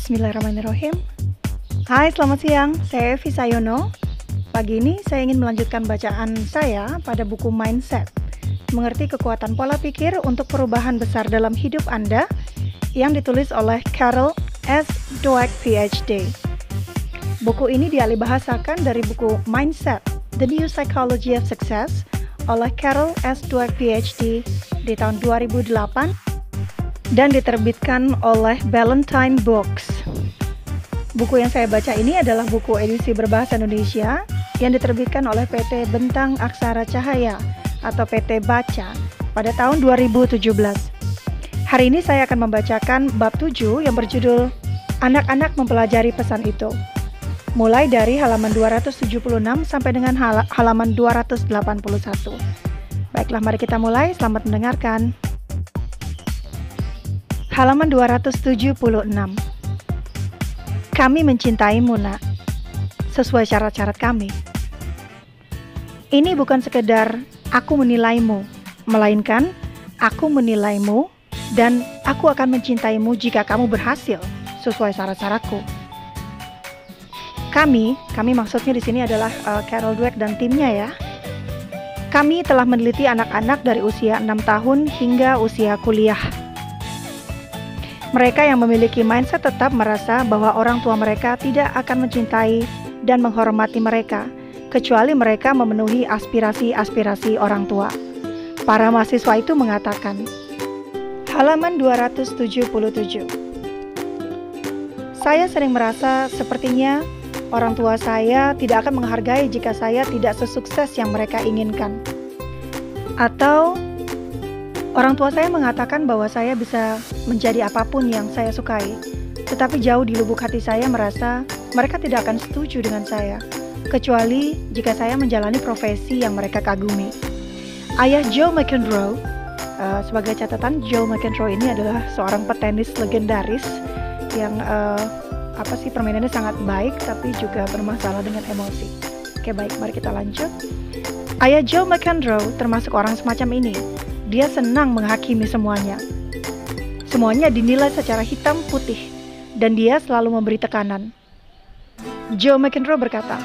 Bismillahirrahmanirrahim. Hai, selamat siang. Saya Evi Sayono. Pagi ini saya ingin melanjutkan bacaan saya pada buku Mindset, Mengerti Kekuatan Pola Pikir untuk Perubahan Besar dalam Hidup Anda, yang ditulis oleh Carol S. Dweck, PhD. Buku ini dialihbahasakan dari buku Mindset, The New Psychology of Success oleh Carol S. Dweck, PhD di tahun 2008 dan diterbitkan oleh Ballantine Books. Buku yang saya baca ini adalah buku edisi berbahasa Indonesia yang diterbitkan oleh PT Bentang Aksara Cahaya atau PT Baca pada tahun 2017. Hari ini saya akan membacakan bab 7 yang berjudul Anak-anak Mempelajari Pesan Itu, mulai dari halaman 276 sampai dengan halaman 281. Baiklah, mari kita mulai. Selamat mendengarkan. Halaman 276. Kami mencintaimu, nak, sesuai syarat-syarat kami. Ini bukan sekedar aku menilaimu, melainkan aku menilaimu dan aku akan mencintaimu jika kamu berhasil sesuai syarat-syaratku. Kami maksudnya di sini adalah Carol Dweck dan timnya ya. Kami telah meneliti anak-anak dari usia 6 tahun hingga usia kuliah. Mereka yang memiliki mindset tetap merasa bahwa orang tua mereka tidak akan mencintai dan menghormati mereka, kecuali mereka memenuhi aspirasi-aspirasi orang tua. Para mahasiswa itu mengatakan, halaman 277. Saya sering merasa sepertinya orang tua saya tidak akan menghargai jika saya tidak sesukses yang mereka inginkan. Atau orang tua saya mengatakan bahwa saya bisa menjadi apapun yang saya sukai, tetapi jauh di lubuk hati saya merasa mereka tidak akan setuju dengan saya, kecuali jika saya menjalani profesi yang mereka kagumi. Ayah Joe McEnroe, sebagai catatan, Joe McEnroe ini adalah seorang petenis legendaris yang permainannya sangat baik, tapi juga bermasalah dengan emosi. Oke, baik, mari kita lanjut. Ayah Joe McEnroe termasuk orang semacam ini. Dia senang menghakimi semuanya. Semuanya dinilai secara hitam putih, dan dia selalu memberi tekanan. Joe McEnroe berkata,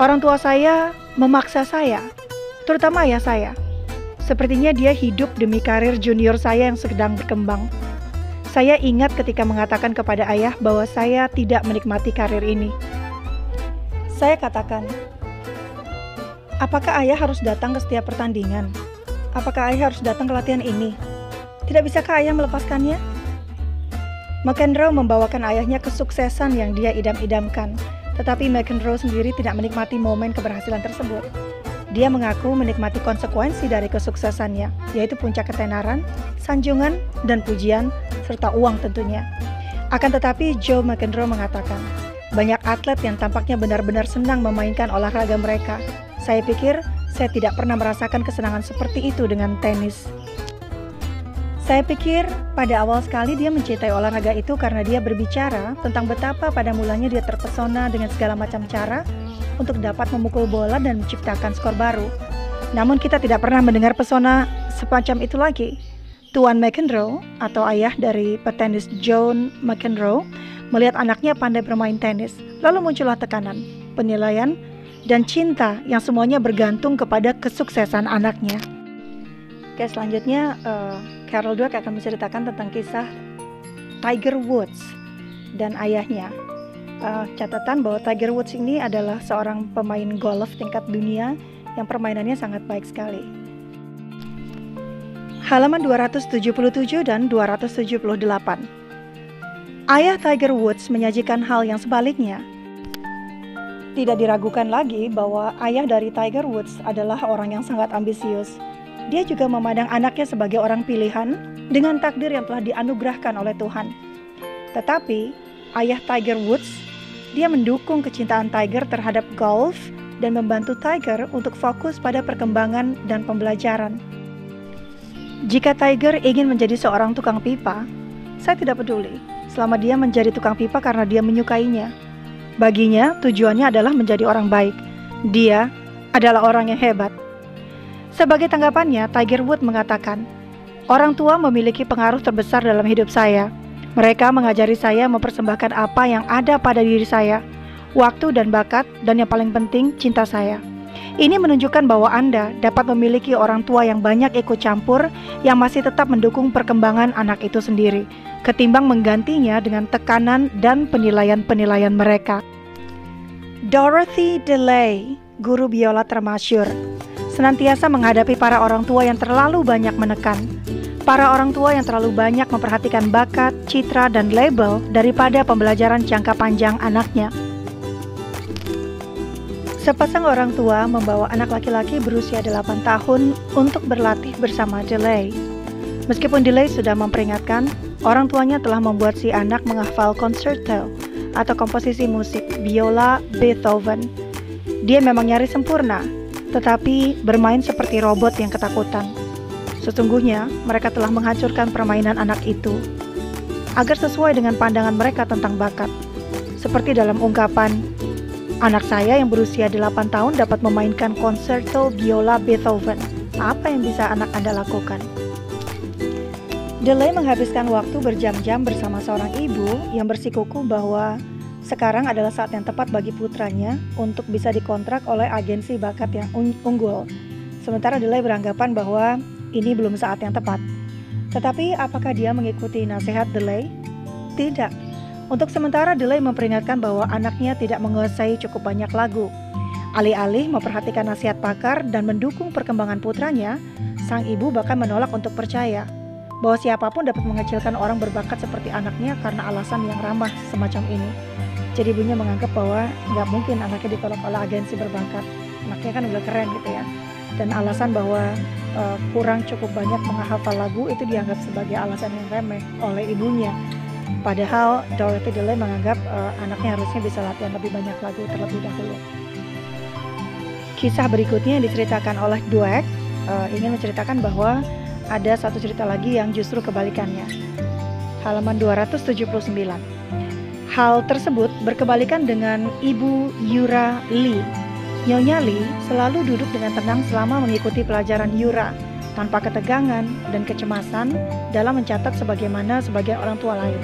orang tua saya memaksa saya, terutama ayah saya. Sepertinya dia hidup demi karir junior saya yang sedang berkembang. Saya ingat ketika mengatakan kepada ayah bahwa saya tidak menikmati karir ini. Saya katakan, apakah ayah harus datang ke setiap pertandingan? Apakah ayah harus datang ke latihan ini? Tidak bisakah ayah melepaskannya? McEnroe membawakan ayahnya kesuksesan yang dia idam-idamkan, tetapi McEnroe sendiri tidak menikmati momen keberhasilan tersebut. Dia mengaku menikmati konsekuensi dari kesuksesannya, yaitu puncak ketenaran, sanjungan, dan pujian, serta uang tentunya. Akan tetapi Joe McEnroe mengatakan, banyak atlet yang tampaknya benar-benar senang memainkan olahraga mereka. Saya pikir saya tidak pernah merasakan kesenangan seperti itu dengan tenis. Saya pikir pada awal sekali dia mencintai olahraga itu karena dia berbicara tentang betapa pada mulanya dia terpesona dengan segala macam cara untuk dapat memukul bola dan menciptakan skor baru. Namun kita tidak pernah mendengar pesona semacam itu lagi. Tuan McEnroe atau ayah dari petenis John McEnroe melihat anaknya pandai bermain tenis. Lalu muncullah tekanan, penilaian, dan cinta yang semuanya bergantung kepada kesuksesan anaknya. Oke, selanjutnya Carol Dweck akan menceritakan tentang kisah Tiger Woods dan ayahnya. Catatan bahwa Tiger Woods ini adalah seorang pemain golf tingkat dunia yang permainannya sangat baik sekali. Halaman 277 dan 278. Ayah Tiger Woods menyajikan hal yang sebaliknya. Tidak diragukan lagi bahwa ayah dari Tiger Woods adalah orang yang sangat ambisius. Dia juga memandang anaknya sebagai orang pilihan dengan takdir yang telah dianugerahkan oleh Tuhan. Tetapi, ayah Tiger Woods, dia mendukung kecintaan Tiger terhadap golf dan membantu Tiger untuk fokus pada perkembangan dan pembelajaran. Jika Tiger ingin menjadi seorang tukang pipa, saya tidak peduli selama dia menjadi tukang pipa karena dia menyukainya. Baginya, tujuannya adalah menjadi orang baik. Dia adalah orang yang hebat. Sebagai tanggapannya, Tiger Woods mengatakan, orang tua memiliki pengaruh terbesar dalam hidup saya. Mereka mengajari saya mempersembahkan apa yang ada pada diri saya, waktu dan bakat, dan yang paling penting, cinta saya. Ini menunjukkan bahwa Anda dapat memiliki orang tua yang banyak ikut campur, yang masih tetap mendukung perkembangan anak itu sendiri, ketimbang menggantinya dengan tekanan dan penilaian-penilaian mereka. Dorothy DeLay, guru biola termasyur, senantiasa menghadapi para orang tua yang terlalu banyak menekan. Para orang tua yang terlalu banyak memperhatikan bakat, citra, dan label daripada pembelajaran jangka panjang anaknya. Sepasang orang tua membawa anak laki-laki berusia 8 tahun untuk berlatih bersama DeLay. Meskipun DeLay sudah memperingatkan, orang tuanya telah membuat si anak menghafal concerto atau komposisi musik biola Beethoven. Dia memang nyaris sempurna, tetapi bermain seperti robot yang ketakutan. Sesungguhnya, mereka telah menghancurkan permainan anak itu agar sesuai dengan pandangan mereka tentang bakat. Seperti dalam ungkapan, anak saya yang berusia 8 tahun dapat memainkan konserto biola Beethoven. Apa yang bisa anak Anda lakukan? DeLay menghabiskan waktu berjam-jam bersama seorang ibu yang bersikukuh bahwa sekarang adalah saat yang tepat bagi putranya untuk bisa dikontrak oleh agensi bakat yang unggul. Sementara DeLay beranggapan bahwa ini belum saat yang tepat. Tetapi apakah dia mengikuti nasihat DeLay? Tidak. Untuk sementara DeLay memperingatkan bahwa anaknya tidak menguasai cukup banyak lagu. Alih-alih memperhatikan nasihat pakar dan mendukung perkembangan putranya, sang ibu bahkan menolak untuk percaya bahwa siapapun dapat mengecilkan orang berbakat seperti anaknya karena alasan yang ramah semacam ini. Jadi ibunya menganggap bahwa nggak mungkin anaknya ditolak oleh agensi berbakat. Anaknya kan udah keren gitu ya. Dan alasan bahwa kurang cukup banyak menghafal lagu itu dianggap sebagai alasan yang remeh oleh ibunya. Padahal Dorothy DeLay menganggap anaknya harusnya bisa latihan lebih banyak lagu terlebih dahulu. Kisah berikutnya yang diceritakan oleh Dweck ingin menceritakan bahwa ada satu cerita lagi yang justru kebalikannya. Halaman 279. Hal tersebut berkebalikan dengan Ibu Yura Lee. Nyonya Lee selalu duduk dengan tenang selama mengikuti pelajaran Yura, tanpa ketegangan dan kecemasan dalam mencatat sebagaimana sebagian orang tua lain.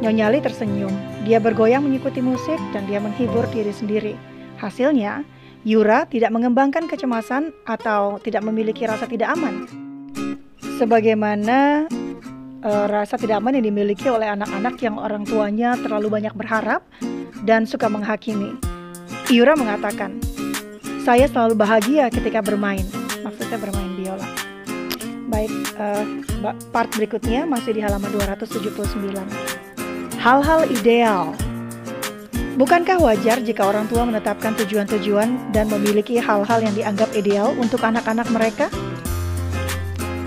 Nyonya Lee tersenyum, dia bergoyang mengikuti musik dan dia menghibur diri sendiri. Hasilnya, Yura tidak mengembangkan kecemasan atau tidak memiliki rasa tidak aman. Sebagaimana rasa tidak aman yang dimiliki oleh anak-anak yang orang tuanya terlalu banyak berharap dan suka menghakimi. Yura mengatakan, saya selalu bahagia ketika bermain, maksudnya bermain biola. Baik, part berikutnya masih di halaman 279. Hal-hal ideal. Bukankah wajar jika orang tua menetapkan tujuan-tujuan dan memiliki hal-hal yang dianggap ideal untuk anak-anak mereka?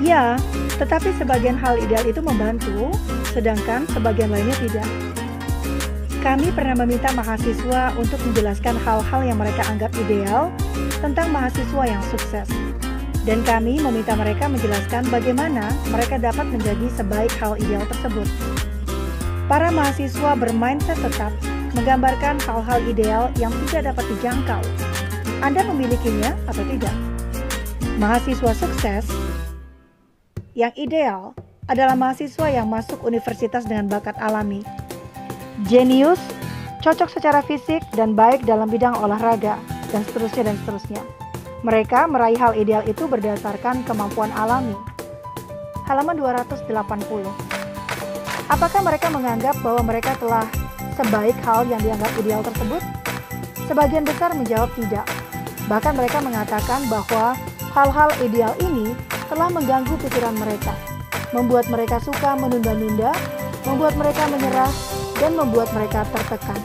Ya, tetapi sebagian hal ideal itu membantu, sedangkan sebagian lainnya tidak. Kami pernah meminta mahasiswa untuk menjelaskan hal-hal yang mereka anggap ideal tentang mahasiswa yang sukses. Dan kami meminta mereka menjelaskan bagaimana mereka dapat menjadi sebaik hal ideal tersebut. Para mahasiswa bermindset tetap menggambarkan hal-hal ideal yang tidak dapat dijangkau. Anda memilikinya atau tidak? Mahasiswa sukses yang ideal adalah mahasiswa yang masuk universitas dengan bakat alami. Jenius, cocok secara fisik dan baik dalam bidang olahraga, dan seterusnya dan seterusnya. Mereka meraih hal ideal itu berdasarkan kemampuan alami. Halaman 280. Apakah mereka menganggap bahwa mereka telah sebaik hal yang dianggap ideal tersebut? Sebagian besar menjawab tidak. Bahkan mereka mengatakan bahwa hal-hal ideal ini telah mengganggu pikiran mereka, membuat mereka suka menunda-nunda, membuat mereka menyerah, dan membuat mereka tertekan.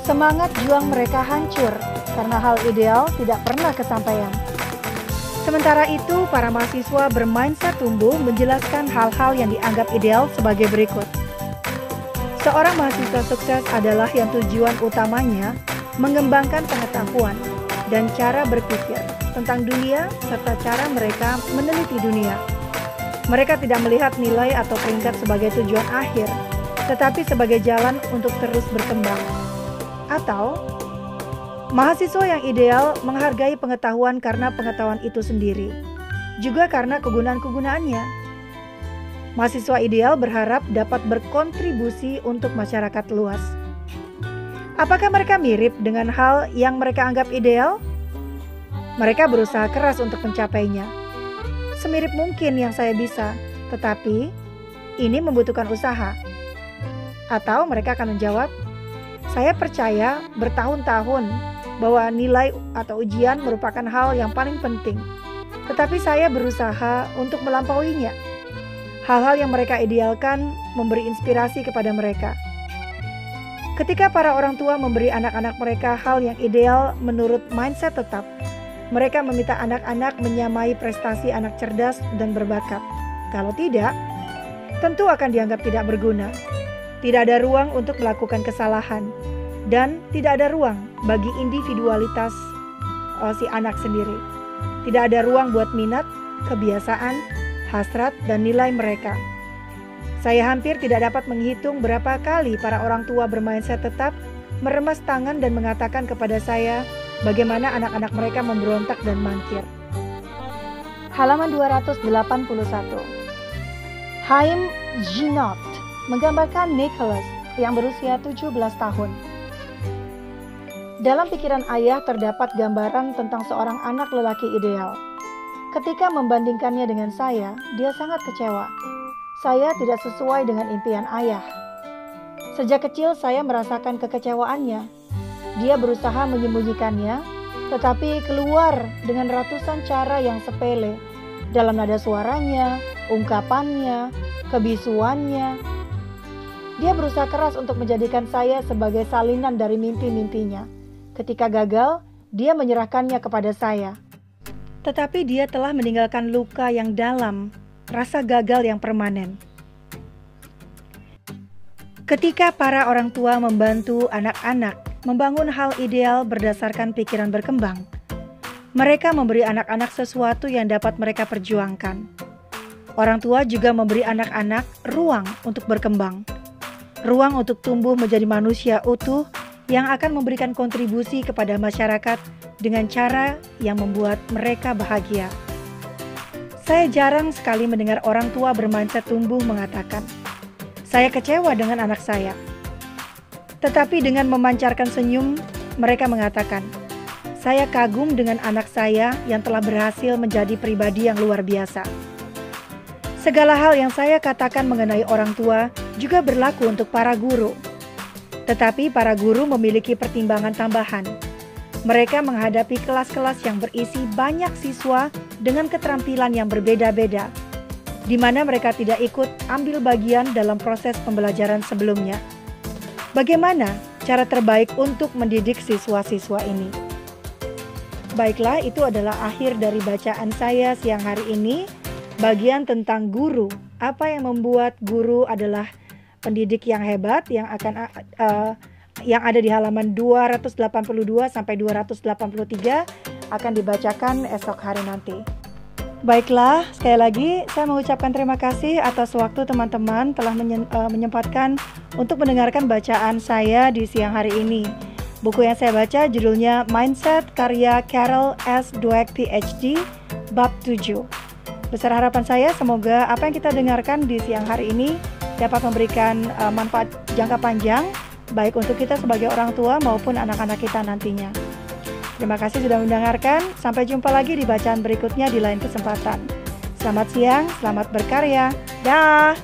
Semangat juang mereka hancur karena hal ideal tidak pernah kesampaian. Sementara itu, para mahasiswa bermindset tumbuh menjelaskan hal-hal yang dianggap ideal sebagai berikut. Seorang mahasiswa sukses adalah yang tujuan utamanya mengembangkan pengetahuan dan cara berpikir tentang dunia serta cara mereka meneliti dunia. Mereka tidak melihat nilai atau peringkat sebagai tujuan akhir, tetapi sebagai jalan untuk terus berkembang. Atau, mahasiswa yang ideal menghargai pengetahuan karena pengetahuan itu sendiri, juga karena kegunaan-kegunaannya. Mahasiswa ideal berharap dapat berkontribusi untuk masyarakat luas. Apakah mereka mirip dengan hal yang mereka anggap ideal? Mereka berusaha keras untuk mencapainya. Semirip mungkin yang saya bisa, tetapi ini membutuhkan usaha. Atau mereka akan menjawab, saya percaya bertahun-tahun bahwa nilai atau ujian merupakan hal yang paling penting, tetapi saya berusaha untuk melampauinya. Hal-hal yang mereka idealkan memberi inspirasi kepada mereka. Ketika para orang tua memberi anak-anak mereka hal yang ideal menurut mindset tetap, mereka meminta anak-anak menyamai prestasi anak cerdas dan berbakat. Kalau tidak, tentu akan dianggap tidak berguna. Tidak ada ruang untuk melakukan kesalahan, dan tidak ada ruang bagi individualitas si anak sendiri. Tidak ada ruang buat minat, kebiasaan, hasrat, dan nilai mereka. Saya hampir tidak dapat menghitung berapa kali para orang tua bermindset tetap meremas tangan dan mengatakan kepada saya bagaimana anak-anak mereka memberontak dan mangkir. Halaman 281. Haim Ginott menggambarkan Nicholas yang berusia 17 tahun. Dalam pikiran ayah terdapat gambaran tentang seorang anak lelaki ideal. Ketika membandingkannya dengan saya, dia sangat kecewa. Saya tidak sesuai dengan impian ayah. Sejak kecil saya merasakan kekecewaannya. Dia berusaha menyembunyikannya, tetapi keluar dengan ratusan cara yang sepele. Dalam nada suaranya, ungkapannya, kebisuannya. Dia berusaha keras untuk menjadikan saya sebagai salinan dari mimpi-mimpinya. Ketika gagal, dia menyerahkannya kepada saya. Tetapi dia telah meninggalkan luka yang dalam, rasa gagal yang permanen. Ketika para orang tua membantu anak-anak membangun hal ideal berdasarkan pikiran berkembang, mereka memberi anak-anak sesuatu yang dapat mereka perjuangkan. Orang tua juga memberi anak-anak ruang untuk berkembang, ruang untuk tumbuh menjadi manusia utuh yang akan memberikan kontribusi kepada masyarakat dengan cara yang membuat mereka bahagia. Saya jarang sekali mendengar orang tua bermindset tumbuh mengatakan, "Saya kecewa dengan anak saya." Tetapi dengan memancarkan senyum, mereka mengatakan, "Saya kagum dengan anak saya yang telah berhasil menjadi pribadi yang luar biasa." Segala hal yang saya katakan mengenai orang tua juga berlaku untuk para guru. Tetapi para guru memiliki pertimbangan tambahan. Mereka menghadapi kelas-kelas yang berisi banyak siswa dengan keterampilan yang berbeda-beda, di mana mereka tidak ikut ambil bagian dalam proses pembelajaran sebelumnya. Bagaimana cara terbaik untuk mendidik siswa-siswa ini? Baiklah, itu adalah akhir dari bacaan saya siang hari ini. Bagian tentang guru, apa yang membuat guru adalah pendidik yang hebat yang ada di halaman 282 sampai 283 akan dibacakan esok hari nanti. Baiklah, sekali lagi saya mengucapkan terima kasih atas waktu teman-teman telah menyempatkan untuk mendengarkan bacaan saya di siang hari ini. Buku yang saya baca judulnya Mindset karya Carol S. Dweck PhD, bab 7. Besar harapan saya semoga apa yang kita dengarkan di siang hari ini dapat memberikan manfaat jangka panjang, baik untuk kita sebagai orang tua maupun anak-anak kita nantinya. Terima kasih sudah mendengarkan, sampai jumpa lagi di bacaan berikutnya di lain kesempatan. Selamat siang, selamat berkarya, dah!